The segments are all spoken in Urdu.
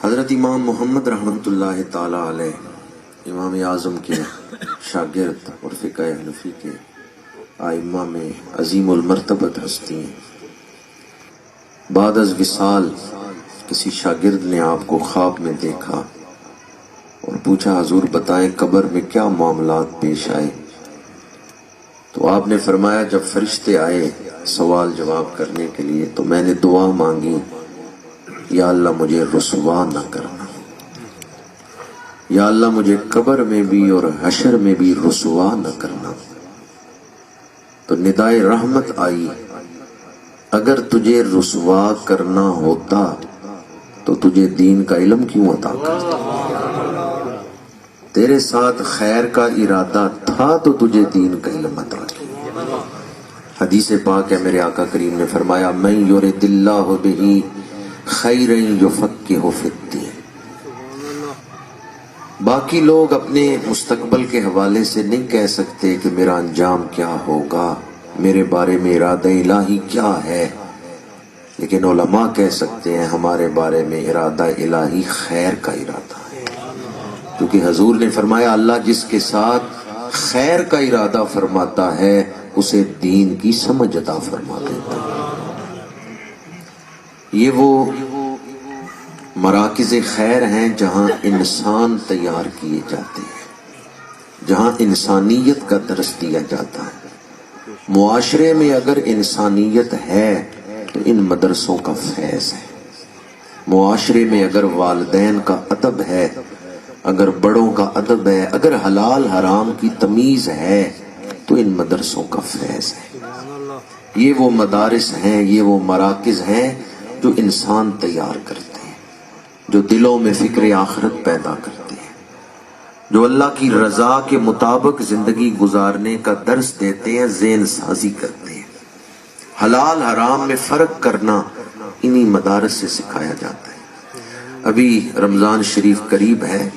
حضرت امام محمد رحمۃ اللہ تعالی علیہ امام اعظم کے شاگرد اور فقہ حنفی کے ائمہ میں عظیم المرتبت ہستی ہیں۔ بعد از وصال کسی شاگرد نے آپ کو خواب میں دیکھا اور پوچھا حضور بتائیں قبر میں کیا معاملات پیش آئے؟ تو آپ نے فرمایا جب فرشتے آئے سوال جواب کرنے کے لیے تو میں نے دعا مانگی، یا اللہ مجھے رسوا نہ کرنا، یا اللہ مجھے قبر میں بھی اور حشر میں بھی رسوا نہ کرنا۔ تو ندائے رحمت آئی، اگر تجھے رسوا کرنا ہوتا تو تجھے دین کا علم کیوں عطا کرتا؟ تیرے ساتھ خیر کا ارادہ تھا تو تجھے دین کا علم عطا کیا۔ حدیث پاک ہے، میرے آقا کریم نے فرمایا من یرد اللہ بہ خیرا یفقہہ فی الدین۔ باقی لوگ اپنے مستقبل کے حوالے سے نہیں کہہ سکتے کہ میرا انجام کیا ہوگا، میرے بارے میں ارادہ الہی کیا ہے، لیکن علماء کہہ سکتے ہیں ہمارے بارے میں ارادہ الہی خیر کا ارادہ ہے، کیونکہ حضور نے فرمایا اللہ جس کے ساتھ خیر کا ارادہ فرماتا ہے اسے دین کی سمجھ عطا فرما دیتا ہے۔ یہ وہ مراکز خیر ہیں جہاں انسان تیار کیے جاتے ہیں، جہاں انسانیت کا درس دیا جاتا ہے۔ معاشرے میں اگر انسانیت ہے تو ان مدرسوں کا فیض ہے، معاشرے میں اگر والدین کا ادب ہے، اگر بڑوں کا ادب ہے، اگر حلال حرام کی تمیز ہے تو ان مدرسوں کا فیض ہے۔ یہ وہ مدارس ہیں، یہ وہ مراکز ہیں جو انسان تیار کرتے ہیں، جو دلوں میں فکر آخرت پیدا کرتے ہیں، جو اللہ کی رضا کے مطابق زندگی گزارنے کا درس دیتے ہیں، ذہن سازی کرتے ہیں۔ حلال حرام میں فرق کرنا انہی مدارس سے سکھایا جاتا ہے۔ ابھی رمضان شریف قریب ہے،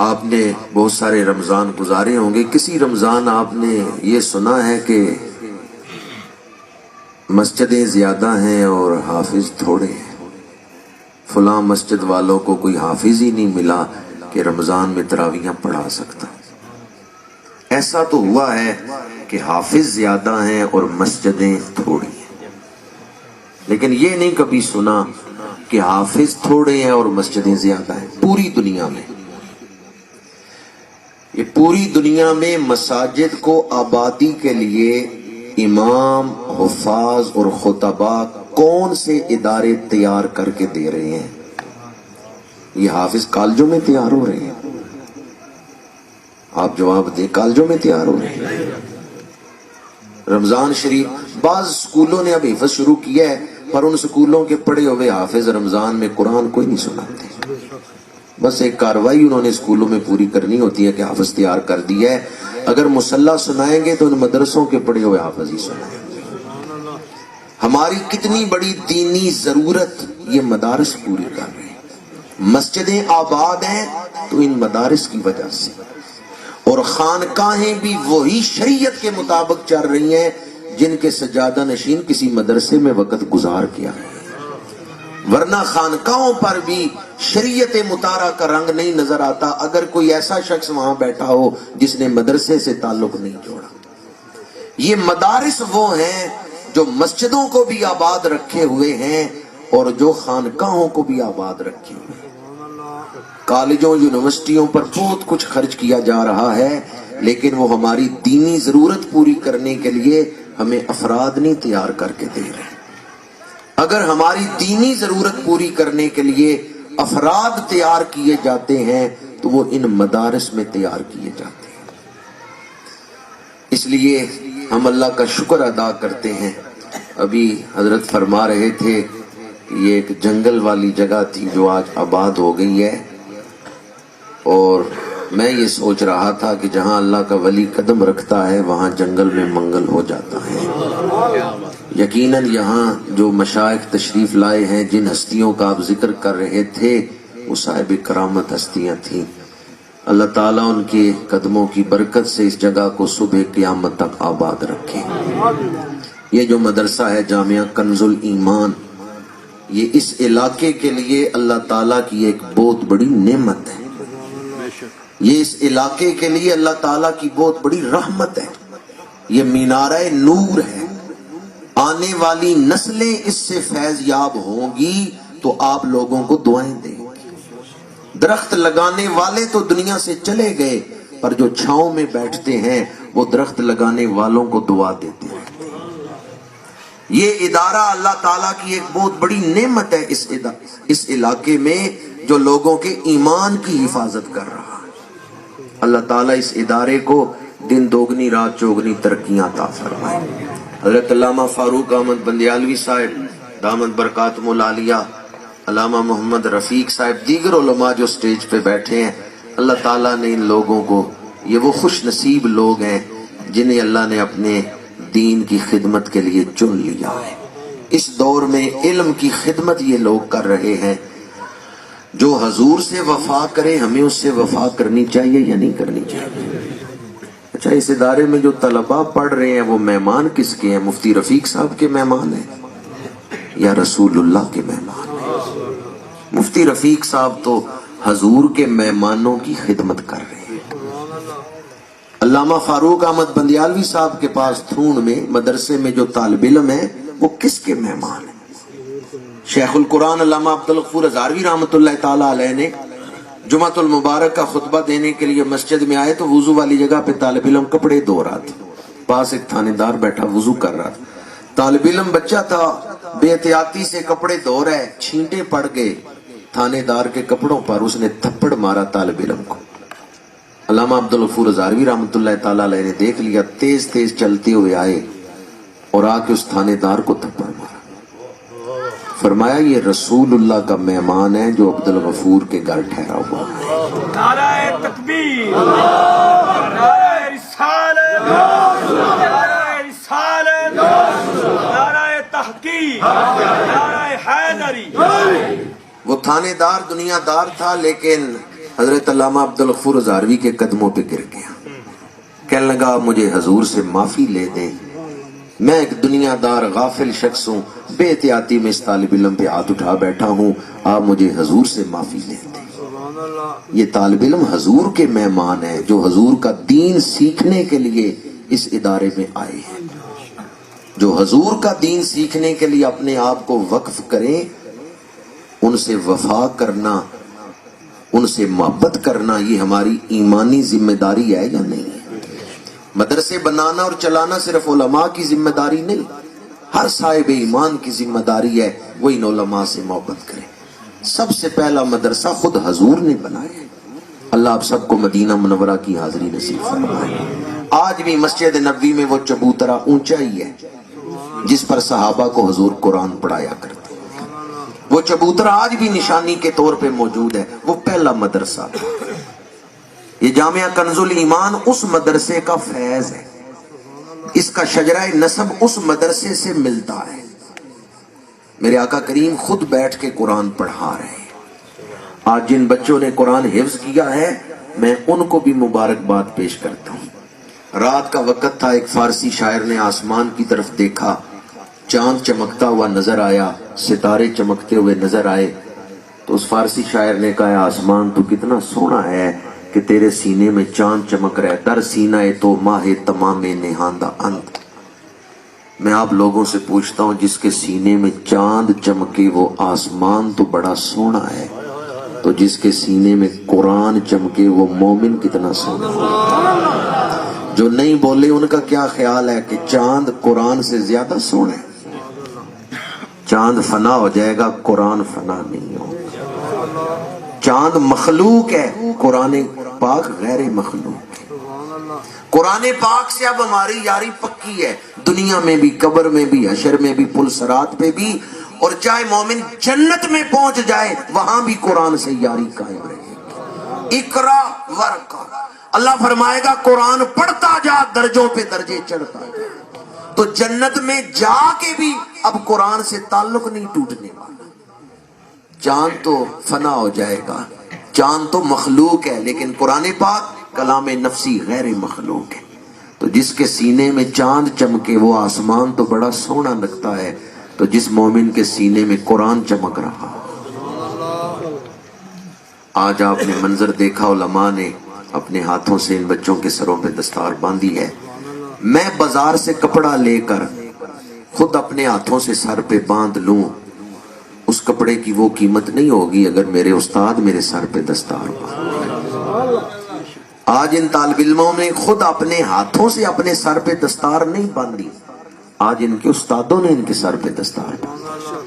آپ نے بہت سارے رمضان گزارے ہوں گے، کسی رمضان آپ نے یہ سنا ہے کہ مسجدیں زیادہ ہیں اور حافظ تھوڑے ہیں، فلاں مسجد والوں کو کوئی حافظ ہی نہیں ملا کہ رمضان میں تراویحاں پڑھا سکتا۔ ایسا تو ہوا ہے کہ حافظ زیادہ ہیں اور مسجدیں تھوڑی ہیں، لیکن یہ نہیں کبھی سنا کہ حافظ تھوڑے ہیں اور مسجدیں زیادہ ہیں۔ پوری دنیا میں، یہ پوری دنیا میں مساجد کو آبادی کے لیے امام، حفاظ اور خطباء کون سے ادارے تیار کر کے دے رہے ہیں؟ یہ حافظ کالجوں میں تیار ہو رہے ہیں۔ آپ جواب دیں، کالجوں میں تیار ہو رہے ہیں۔ رمضان شریف بعض سکولوں نے اب حفظ شروع کیا ہے، پر ان سکولوں کے پڑھے ہوئے حافظ رمضان میں قرآن کوئی نہیں سناتے۔ بس ایک کاروائی انہوں نے سکولوں میں پوری کرنی ہوتی ہے کہ حافظ تیار کر دیا ہے، اگر مصلح سنائیں گے تو ان مدرسوں کے پڑھے ہوئے حافظ ہی سنائیں گے۔ ہماری کتنی بڑی دینی ضرورت یہ مدارس پوری کر رہے ہیں۔ مسجدیں آباد ہیں تو ان مدارس کی وجہ سے، اور خانقاہیں بھی وہی شریعت کے مطابق چل رہی ہیں جن کے سجادہ نشین کسی مدرسے میں وقت گزار کیا ہے، ورنہ خانقاہوں پر بھی شریعت مطالعہ کا رنگ نہیں نظر آتا اگر کوئی ایسا شخص وہاں بیٹھا ہو جس نے مدرسے سے تعلق نہیں جوڑا۔ یہ مدارس وہ ہیں جو مسجدوں کو بھی آباد رکھے ہوئے ہیں اور جو خانقاہوں کو بھی آباد رکھے ہوئے ہیں۔ کالجوں یونیورسٹیوں پر بہت کچھ خرچ کیا جا رہا ہے، لیکن وہ ہماری دینی ضرورت پوری کرنے کے لیے ہمیں افراد نہیں تیار کر کے دے رہے۔ اگر ہماری دینی ضرورت پوری کرنے کے لیے افراد تیار کیے جاتے ہیں تو وہ ان مدارس میں تیار کیے جاتے ہیں۔ اس لیے ہم اللہ کا شکر ادا کرتے ہیں۔ ابھی حضرت فرما رہے تھے کہ یہ ایک جنگل والی جگہ تھی جو آج آباد ہو گئی ہے، اور میں یہ سوچ رہا تھا کہ جہاں اللہ کا ولی قدم رکھتا ہے وہاں جنگل میں منگل ہو جاتا ہے۔ یقیناً یہاں جو مشائخ تشریف لائے ہیں، جن ہستیوں کا آپ ذکر کر رہے تھے، وہ صاحب کرامت ہستیاں تھیں۔ اللہ تعالیٰ ان کے قدموں کی برکت سے اس جگہ کو صبح قیامت تک آباد رکھے۔ یہ جو مدرسہ ہے جامعہ کنز الایمان، یہ اس علاقے کے لیے اللہ تعالیٰ کی ایک بہت بڑی نعمت ہے، یہ اس علاقے کے لیے اللہ تعالیٰ کی بہت بڑی رحمت ہے، یہ مینارہ نور ہے۔ آنے والی نسلیں اس سے فیض یاب ہوں گی تو آپ لوگوں کو دعائیں دیں گی۔ درخت لگانے والے تو دنیا سے چلے گئے، پر جو چھاؤں میں بیٹھتے ہیں وہ درخت لگانے والوں کو دعا دیتے ہیں۔ یہ ادارہ اللہ تعالیٰ کی ایک بہت بڑی نعمت ہے اس علاقے میں، جو لوگوں کے ایمان کی حفاظت کر رہا ہے۔ اللہ تعالیٰ اس ادارے کو دن دوگنی رات چوگنی ترقیاں عطا فرمائے۔ حضرت علامہ فاروق احمد بندیالوی صاحب دامت برکاتہم العالیہ، علامہ محمد رفیق صاحب، دیگر علماء جو سٹیج پہ بیٹھے ہیں، اللہ تعالیٰ نے ان لوگوں کو، یہ وہ خوش نصیب لوگ ہیں جنہیں اللہ نے اپنے دین کی خدمت کے لیے چن لیا ہے۔ اس دور میں علم کی خدمت یہ لوگ کر رہے ہیں۔ جو حضور سے وفا کرے ہمیں اس سے وفا کرنی چاہیے یا نہیں کرنی چاہیے؟ اچھا، اس ادارے میں جو طلباء پڑھ رہے ہیں وہ مہمان کس کے ہیں؟ مفتی رفیق صاحب کے مہمان ہیں یا رسول اللہ کے مہمان ہیں؟ مفتی رفیق صاحب تو حضور کے مہمانوں کی خدمت کر رہے ہیں۔ علامہ فاروق احمد بندیالوی صاحب کے پاس تھون میں مدرسے میں جو طالب علم ہیں وہ کس کے مہمان ہیں؟ شیخ القرآن علامہ عبدالغفور ہزاروی رحمۃ اللہ تعالی علیہ نے جمعۃ المبارک کا خطبہ دینے کے لیے مسجد میں آئے تو وضو والی جگہ پہ طالب علم کپڑے دھو رہا تھا، پاس ایک تھانے دار بیٹھا وضو کر رہا تھا، طالب علم بچہ تھا، بے احتیاطی سے کپڑے دھو رہا ہے، چھینٹے پڑ گئے تھانے دار کے کپڑوں پر، اس نے تھپڑ مارا طالب علم کو۔ علامہ عبدالغفور ہزاروی رحمۃ اللہ تعالی علیہ نے دیکھ لیا، تیز تیز چلتے ہوئے آئے اور آ کے اس تھانے دار کو تھپڑ مارا۔ فرمایا یہ رسول اللہ کا مہمان ہے جو عبدالغفور کے گھر ٹھہرا ہوا ہے۔ نعرہ تکبیر، نعرہ رسالت، نعرہ رسالت، نعرہ تحقیق، نعرہ حیدری۔ وہ تھانے دار دنیا دار تھا، لیکن حضرت علامہ عبدالغفور ہزاروی کے قدموں پہ گر گیا، کہنے لگا مجھے حضور سے معافی لے دیں، میں ایک دنیا دار غافل شخص ہوں، بے احتیاطی میں اس طالب علم پہ ہاتھ اٹھا بیٹھا ہوں، آپ مجھے حضور سے معافی لے دیں۔ یہ طالب علم حضور کے مہمان ہیں جو حضور کا دین سیکھنے کے لیے اس ادارے میں آئے ہیں۔ جو حضور کا دین سیکھنے کے لیے اپنے آپ کو وقف کریں، ان سے وفا کرنا، ان سے محبت کرنا، یہ ہماری ایمانی ذمہ داری ہے یا نہیں ہے؟ مدرسے بنانا اور چلانا صرف علماء کی ذمہ داری نہیں، ہر صاحب ایمان کی ذمہ داری ہے وہ ان علماء سے محبت کرے۔ سب سے پہلا مدرسہ خود حضور نے بنایا ہے۔ اللہ آپ سب کو مدینہ منورہ کی حاضری نصیب فرمائے۔ آج بھی مسجد نبوی میں وہ چبوترا اونچا ہی ہے جس پر صحابہ کو حضور قرآن پڑھایا کرتے، وہ چبوترا آج بھی نشانی کے طور پہ موجود ہے، وہ پہلا مدرسہ تھا۔ یہ جامعہ کنز الایمان اس مدرسے کا فیض ہے، اس کا شجرہ نسب اس مدرسے سے ملتا ہے۔ میرے آقا کریم خود بیٹھ کے قرآن پڑھا رہے ہیں۔ آج جن بچوں نے قرآن حفظ کیا ہے میں ان کو بھی مبارکباد پیش کرتا ہوں۔ رات کا وقت تھا، ایک فارسی شاعر نے آسمان کی طرف دیکھا، چاند چمکتا ہوا نظر آیا، ستارے چمکتے ہوئے نظر آئے، تو اس فارسی شاعر نے کہا آسمان تو کتنا سونا ہے کہ تیرے سینے میں چاند چمک رہا ہے، در سینہ تو ماہ تمام نہاندہ انت۔ میں آپ لوگوں سے پوچھتا ہوں جس کے سینے میں چاند چمکے وہ آسمان تو بڑا سونا ہے، تو جس کے سینے میں قرآن چمکے وہ مومن کتنا سونا ہے؟ جو نہیں بولے ان کا کیا خیال ہے کہ چاند قرآن سے زیادہ سونا ہے؟ چاند فنا ہو جائے گا، قرآن فنا نہیں ہوگا۔ چاند مخلوق ہے، قرآن پاک غیر مخلوق ہے۔ قرآن پاک سے اب ہماری یاری پکی ہے، دنیا میں بھی، قبر میں بھی، حشر میں بھی، پل صراط پہ بھی، اور چاہے مومن جنت میں پہنچ جائے وہاں بھی قرآن سے یاری قائم رہے گی۔ اقرا ورقا، اللہ فرمائے گا قرآن پڑھتا جا، درجوں پہ درجے چڑھتا جا۔ تو جنت میں جا کے بھی اب قرآن سے تعلق نہیں ٹوٹنے والا۔ چاند تو فنا ہو جائے گا، چاند تو مخلوق ہے، لیکن قرآن پاک کلام نفسی غیر مخلوق ہے۔ تو جس کے سینے میں چاند چمکے وہ آسمان تو بڑا سونا لگتا ہے، تو جس مومن کے سینے میں قرآن چمک رہا. آج آپ نے منظر دیکھا، علماء نے اپنے ہاتھوں سے ان بچوں کے سروں پہ دستار باندھی ہے. میں بازار سے کپڑا لے کر خود اپنے ہاتھوں سے سر پہ باندھ لوں، اس کپڑے کی وہ قیمت نہیں ہوگی اگر میرے استاد میرے سر پہ دستار باندھ. آج ان طالب علموں نے خود اپنے ہاتھوں سے اپنے سر پہ دستار نہیں باندھی، آج ان کے استادوں نے ان کے سر پہ دستار باندھی.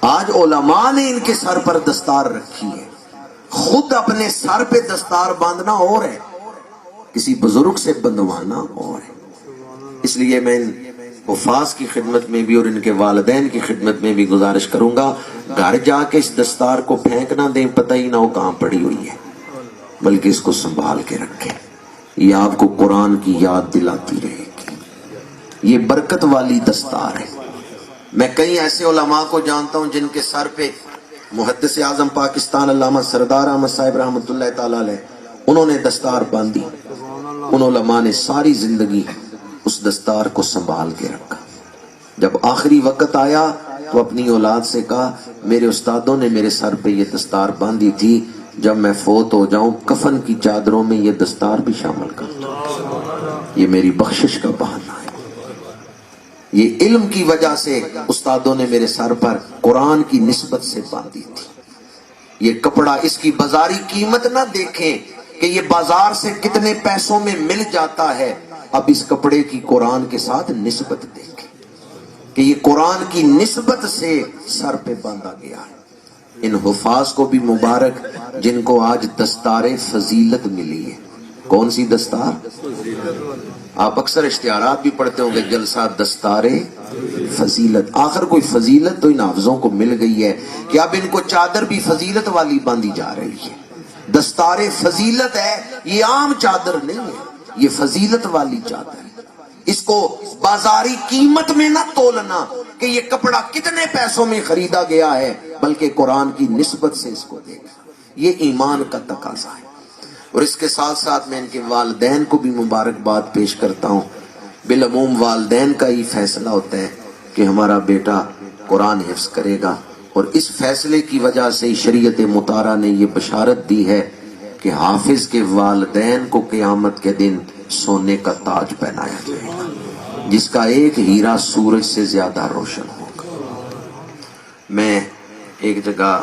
آج علماء نے ان کے سر پر دستار رکھی ہے. خود اپنے سر پہ دستار باندھنا اور ہے، کسی بزرگ سے بندھوانا اور ہے. اس لیے میں ان حفاظ کی خدمت میں بھی اور ان کے والدین کی خدمت میں بھی گزارش کروں گا، گھر جا کے اس دستار کو پھینک نہ دیں، پتہ ہی نہ ہو کہاں پڑی ہوئی ہے، بلکہ اس کو سنبھال کے رکھیں. یہ آپ کو قرآن کی یاد دلاتی رہے گی. یہ برکت والی دستار ہے. میں کئی ایسے علماء کو جانتا ہوں جن کے سر پہ محدث اعظم پاکستان علامہ سردار احمد صاحب رحمۃ اللہ تعالی علیہ انہوں نے دستار باندھی. ان علماء نے ساری زندگی اس دستار کو سنبھال کے رکھا. جب آخری وقت آیا تو اپنی اولاد سے کہا، میرے استادوں نے میرے سر پہ یہ دستار باندھی تھی، جب میں فوت ہو جاؤں کفن کی چادروں میں یہ دستار بھی شامل کر دو. یہ میری بخشش کا بہانہ ہے. یہ علم کی وجہ سے استادوں نے میرے سر پر قرآن کی نسبت سے باندھی تھی. یہ کپڑا اس کی بازاری قیمت نہ دیکھیں کہ یہ بازار سے کتنے پیسوں میں مل جاتا ہے، اب اس کپڑے کی قرآن کے ساتھ نسبت دیکھیں کہ یہ قرآن کی نسبت سے سر پہ باندھا گیا ہے. ان حفاظ کو بھی مبارک جن کو آج دستار فضیلت ملی ہے. کون سی دستار؟ آپ اکثر اشتہارات بھی پڑھتے ہوں گے، جلسہ دستار فضیلت. آخر کوئی فضیلت تو ان حافظوں کو مل گئی ہے کہ اب ان کو چادر بھی فضیلت والی باندھی جا رہی ہے. دستار فضیلت ہے، یہ عام چادر نہیں ہے، یہ فضیلت والی چادر ہے. اس کو بازاری قیمت میں نہ تولنا کہ یہ کپڑا کتنے پیسوں میں خریدا گیا ہے، بلکہ قرآن کی نسبت سے اس کو دیکھنا. یہ ایمان کا تقاضا ہے. اور اس کے ساتھ ساتھ میں ان کے والدین کو بھی مبارکباد پیش کرتا ہوں. بالعموم والدین کا ہی فیصلہ ہوتا ہے کہ ہمارا بیٹا قرآن حفظ کرے گا، اور اس فیصلے کی وجہ سے شریعت مطہرہ نے یہ بشارت دی ہے کہ حافظ کے والدین کو قیامت کے دن سونے کا تاج پہنایا جائے گا، جس کا ایک ہیرا سورج سے زیادہ روشن ہوگا. میں ایک جگہ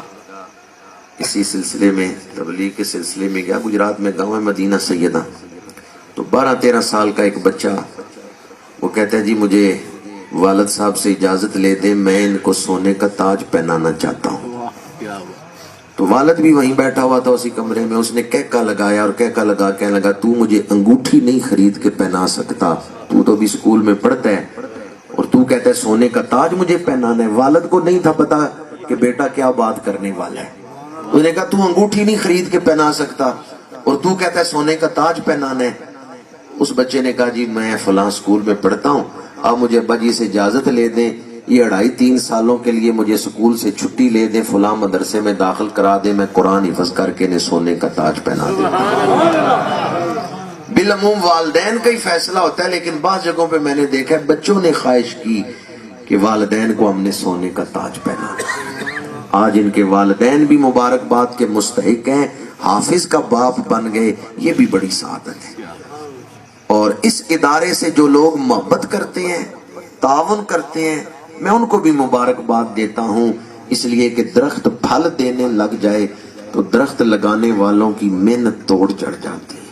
اسی سلسلے میں تبلیغ کے سلسلے میں گیا، گجرات میں گاؤں ہے مدینہ سیدہ. تو 12-13 سال کا ایک بچہ، وہ کہتا ہے جی مجھے والد صاحب سے اجازت لے دیں، میں ان کو سونے کا تاج پہنانا چاہتا ہوں. تو والد بھی وہیں بیٹھا ہوا تھا اسی کمرے میں. اس نے کہکا لگایا اور کہکا لگا کہنے لگا، تو مجھے انگوٹھی نہیں خرید کے پہنا سکتا، تو بھی اسکول میں پڑھتا ہے اور تو کہتا ہے سونے کا تاج مجھے پہنانا ہے. والد کو نہیں تھا پتا کہ بیٹا کیا بات کرنے والا ہے. اس نے کہا تو انگوٹھی نہیں خرید کے پہنا سکتا اور تو کہتا ہے سونے کا تاج پہنانا ہے. اس بچے نے کہا جی میں فلاں اسکول میں پڑھتا ہوں، آپ مجھے ابا جی سے اجازت لے دیں، یہ 2.5-3 سالوں کے لیے مجھے اسکول سے چھٹی لے دیں، فلاں مدرسے میں داخل کرا دیں، میں قرآن حفظ کر کے انہیں سونے کا تاج پہنا دیں. بالعموم والدین کا ہی فیصلہ ہوتا ہے، لیکن بعض جگہوں پہ میں نے دیکھا ہے بچوں نے خواہش کی کہ والدین کو ہم نے سونے کا تاج پہنانا. آج ان کے والدین بھی مبارکباد کے مستحق ہیں، حافظ کا باپ بن گئے، یہ بھی بڑی سعادت ہے. اور اس ادارے سے جو لوگ محبت کرتے ہیں، تعاون کرتے ہیں، میں ان کو بھی مبارکباد دیتا ہوں. اس لیے کہ درخت پھل دینے لگ جائے تو درخت لگانے والوں کی محنت توڑ چڑھ جاتی ہے.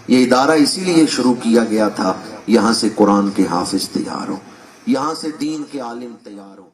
یہ ادارہ اسی لیے شروع کیا گیا تھا، یہاں سے قرآن کے حافظ تیار ہو، یہاں سے دین کے عالم تیار ہو.